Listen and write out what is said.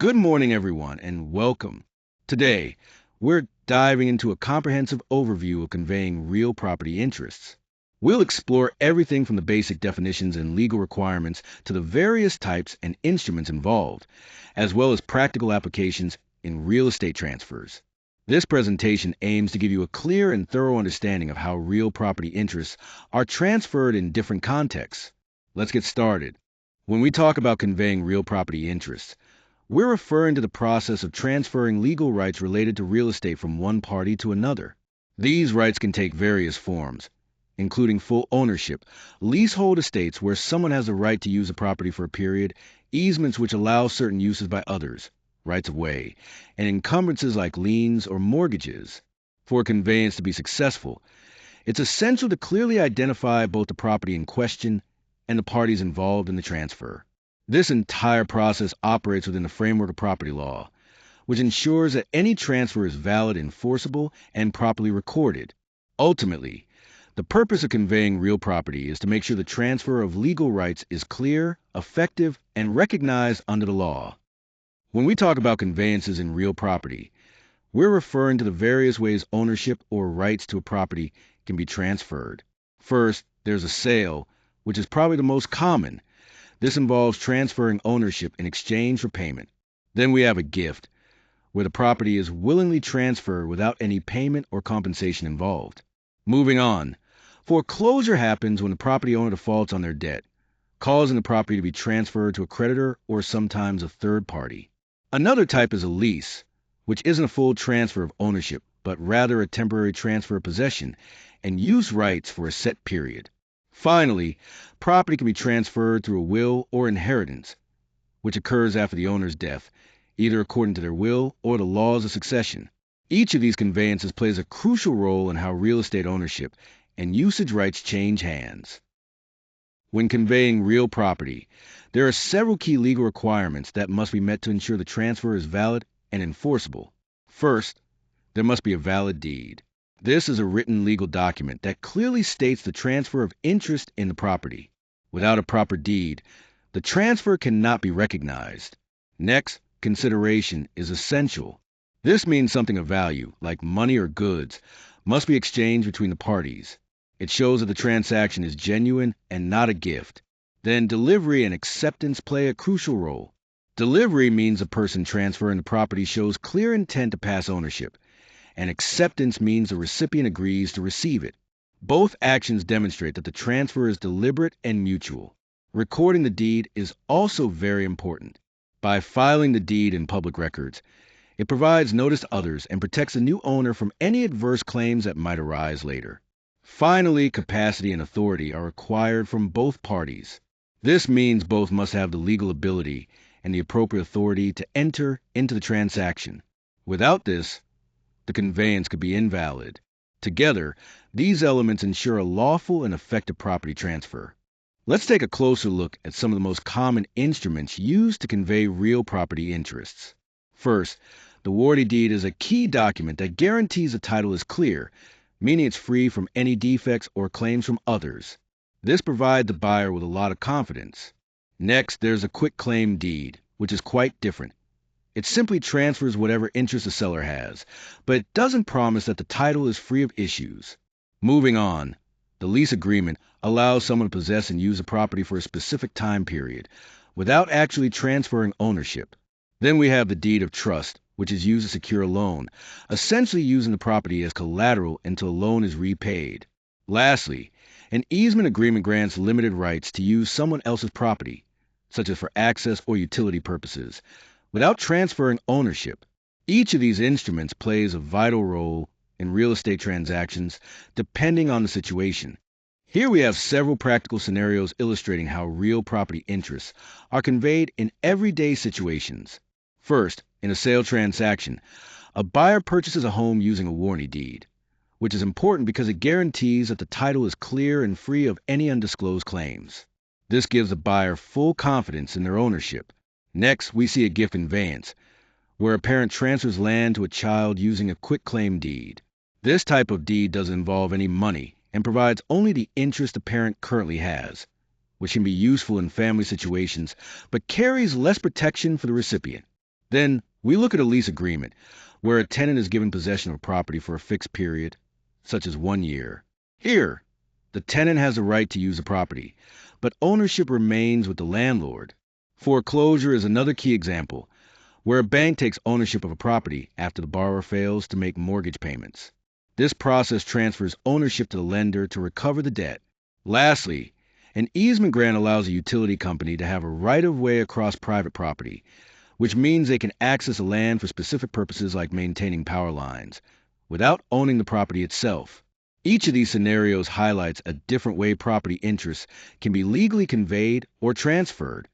Good morning, everyone, and welcome. Today, we're diving into a comprehensive overview of conveying real property interests. We'll explore everything from the basic definitions and legal requirements to the various types and instruments involved, as well as practical applications in real estate transfers. This presentation aims to give you a clear and thorough understanding of how real property interests are transferred in different contexts. Let's get started. When we talk about conveying real property interests, we're referring to the process of transferring legal rights related to real estate from one party to another. These rights can take various forms, including full ownership, leasehold estates where someone has the right to use a property for a period, easements which allow certain uses by others, rights of way, and encumbrances like liens or mortgages. For a conveyance to be successful, it's essential to clearly identify both the property in question and the parties involved in the transfer. This entire process operates within the framework of property law, which ensures that any transfer is valid, enforceable, and properly recorded. Ultimately, the purpose of conveying real property is to make sure the transfer of legal rights is clear, effective, and recognized under the law. When we talk about conveyances in real property, we're referring to the various ways ownership or rights to a property can be transferred. First, there's a sale, which is probably the most common. This involves transferring ownership in exchange for payment. Then we have a gift, where the property is willingly transferred without any payment or compensation involved. Moving on, foreclosure happens when the property owner defaults on their debt, causing the property to be transferred to a creditor or sometimes a third party. Another type is a lease, which isn't a full transfer of ownership, but rather a temporary transfer of possession and use rights for a set period. Finally, property can be transferred through a will or inheritance, which occurs after the owner's death, either according to their will or the laws of succession. Each of these conveyances plays a crucial role in how real estate ownership and usage rights change hands. When conveying real property, there are several key legal requirements that must be met to ensure the transfer is valid and enforceable. First, there must be a valid deed. This is a written legal document that clearly states the transfer of interest in the property. Without a proper deed, the transfer cannot be recognized. Next, consideration is essential. This means something of value, like money or goods, must be exchanged between the parties. It shows that the transaction is genuine and not a gift. Then delivery and acceptance play a crucial role. Delivery means a person transferring the property shows clear intent to pass ownership, and acceptance means the recipient agrees to receive it. Both actions demonstrate that the transfer is deliberate and mutual. Recording the deed is also very important. By filing the deed in public records, it provides notice to others and protects the new owner from any adverse claims that might arise later. Finally, capacity and authority are required from both parties. This means both must have the legal ability and the appropriate authority to enter into the transaction. Without this, the conveyance could be invalid. Together, these elements ensure a lawful and effective property transfer. Let's take a closer look at some of the most common instruments used to convey real property interests. First, the warranty deed is a key document that guarantees the title is clear, meaning it's free from any defects or claims from others. This provides the buyer with a lot of confidence. Next, there's a quitclaim deed, which is quite different. It simply transfers whatever interest the seller has, but it doesn't promise that the title is free of issues. Moving on, the lease agreement allows someone to possess and use a property for a specific time period, without actually transferring ownership. Then we have the deed of trust, which is used to secure a loan, essentially using the property as collateral until a loan is repaid. Lastly, an easement agreement grants limited rights to use someone else's property, such as for access or utility purposes, without transferring ownership. Each of these instruments plays a vital role in real estate transactions depending on the situation. Here we have several practical scenarios illustrating how real property interests are conveyed in everyday situations. First, in a sale transaction, a buyer purchases a home using a warranty deed, which is important because it guarantees that the title is clear and free of any undisclosed claims. This gives the buyer full confidence in their ownership. Next, we see a gift conveyance, where a parent transfers land to a child using a quitclaim deed. This type of deed doesn't involve any money and provides only the interest the parent currently has, which can be useful in family situations, but carries less protection for the recipient. Then we look at a lease agreement, where a tenant is given possession of a property for a fixed period, such as 1 year. Here, the tenant has the right to use the property, but ownership remains with the landlord. Foreclosure is another key example, where a bank takes ownership of a property after the borrower fails to make mortgage payments. This process transfers ownership to the lender to recover the debt. Lastly, an easement grant allows a utility company to have a right of way across private property, which means they can access the land for specific purposes like maintaining power lines, without owning the property itself. Each of these scenarios highlights a different way property interests can be legally conveyed or transferred.